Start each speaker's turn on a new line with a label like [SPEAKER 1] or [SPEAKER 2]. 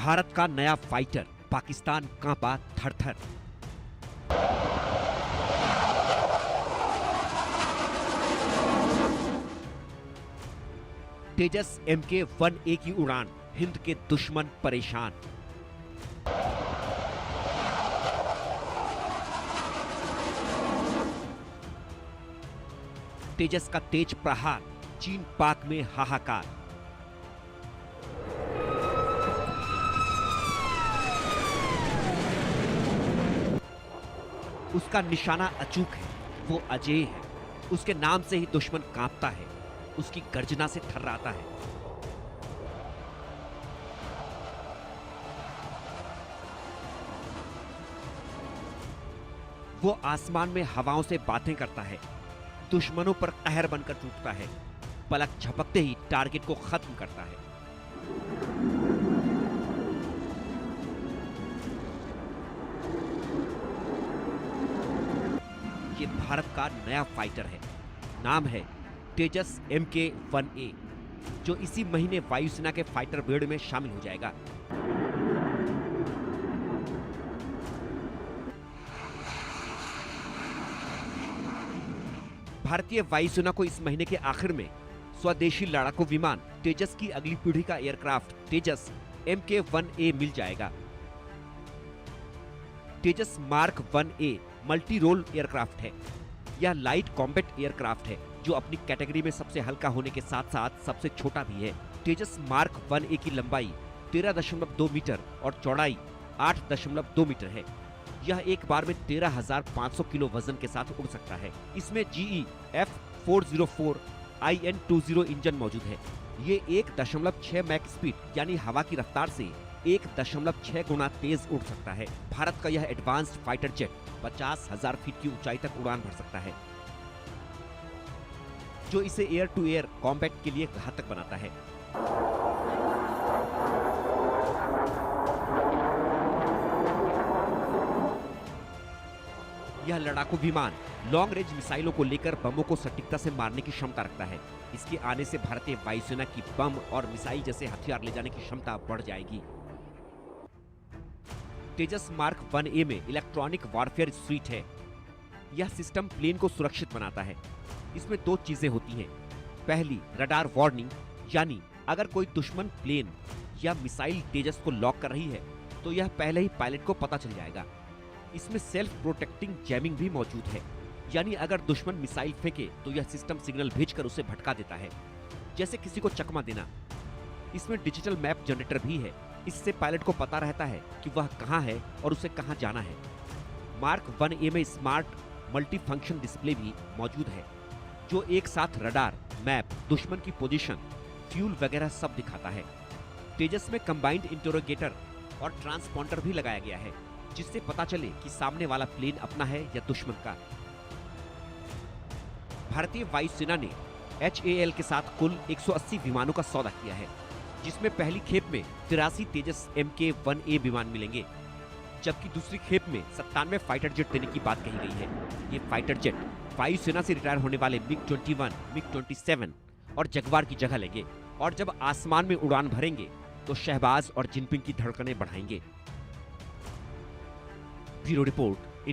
[SPEAKER 1] भारत का नया फाइटर, पाकिस्तान कांपा थर-थर। तेजस MK-1A की उड़ान, हिंद के दुश्मन परेशान। तेजस का तेज प्रहार, चीन पाक में हाहाकार। उसका निशाना अचूक है, वो अजेय है। उसके नाम से ही दुश्मन कांपता है, उसकी गर्जना से थर्राता है। वो आसमान में हवाओं से बातें करता है, दुश्मनों पर कहर बनकर टूटता है, पलक झपकते ही टारगेट को खत्म करता है। ये भारत का नया फाइटर है, नाम है तेजस MK-1A, जो इसी महीने वायुसेना के फाइटर ब्रिगेड में शामिल हो जाएगा। भारतीय वायुसेना को इस महीने के आखिर में स्वदेशी लड़ाकू विमान तेजस की अगली पीढ़ी का एयरक्राफ्ट तेजस MK-1A मिल जाएगा। Tejas mark 1A multi role aircraft है। यह लाइट कॉम्बैट एयरक्राफ्ट है, जो अपनी कैटेगरी में सबसे हल्का होने के साथ साथ सबसे छोटा भी है। तेजस मार्क 1A की लंबाई 13.2 मीटर और चौड़ाई 8.2 मीटर है। यह एक बार में 13,500 किलो वजन के साथ उड़ सकता है। इसमें GE F404 IN-20 इंजन मौजूद है। ये 1.6 मैक स्पीड यानी हवा की रफ्तार से 1.6 गुना तेज उड़ सकता है। भारत का यह एडवांस्ड फाइटर जेट 50,000 फीट की ऊंचाई तक उड़ान भर सकता है, जो इसे एयर टू एयर कॉम्बैट के लिए घातक बनाता है। यह लड़ाकू विमान लॉन्ग रेंज मिसाइलों को लेकर बमों को सटीकता से मारने की क्षमता रखता है। इसके आने से भारतीय वायुसेना की बम और मिसाइल जैसे हथियार ले जाने की क्षमता बढ़ जाएगी। तेजस मार्क 1A में इलेक्ट्रॉनिक वॉरफेयर स्वीट है। यह सिस्टम प्लेन को सुरक्षित बनाता है। इसमें दो चीजें होती हैं। पहली, रडार वार्निंग, यानी अगर कोई दुश्मन प्लेन या मिसाइल तेजस को लॉक कर रही है तो यह पहले ही पायलट को पता चल जाएगा। इसमें सेल्फ प्रोटेक्टिंग जैमिंग भी मौजूद है, यानी अगर दुश्मन मिसाइल फेंके तो यह सिस्टम सिग्नल भेजकर उसे भटका देता है, जैसे किसी को चकमा देना। इसमें डिजिटल मैप जनरेटर भी है। इससे पायलट को पता रहता है कि वह कहां है और उसे कहां जाना है। मार्क 1A में स्मार्ट मल्टी फंक्शन डिस्प्ले भी मौजूद है, जो एक साथ रडार, मैप, दुश्मन की पोजीशन, फ्यूल वगैरह सब दिखाता है। तेजस में कंबाइंड इंटरोगेटर और ट्रांसपॉन्डर भी लगाया गया है, जिससे पता चले कि सामने वाला प्लेन अपना है या दुश्मन का। भारतीय वायुसेना ने HAL के साथ कुल 180 विमानों का सौदा किया है, जिसमें पहली खेप में 83 तेजस MK-1A विमान मिलेंगे, जबकि दूसरी खेप में 97 फाइटर जेट देने की बात कही गई है। ये फाइटर जेट वायुसेना से रिटायर होने वाले MiG-21, MiG-27 और जगुआर की जगह लेंगे, और जब आसमान में उड़ान भरेंगे तो शहबाज और जिनपिंग की धड़कनें बढ़ाएंगे। Bureau report,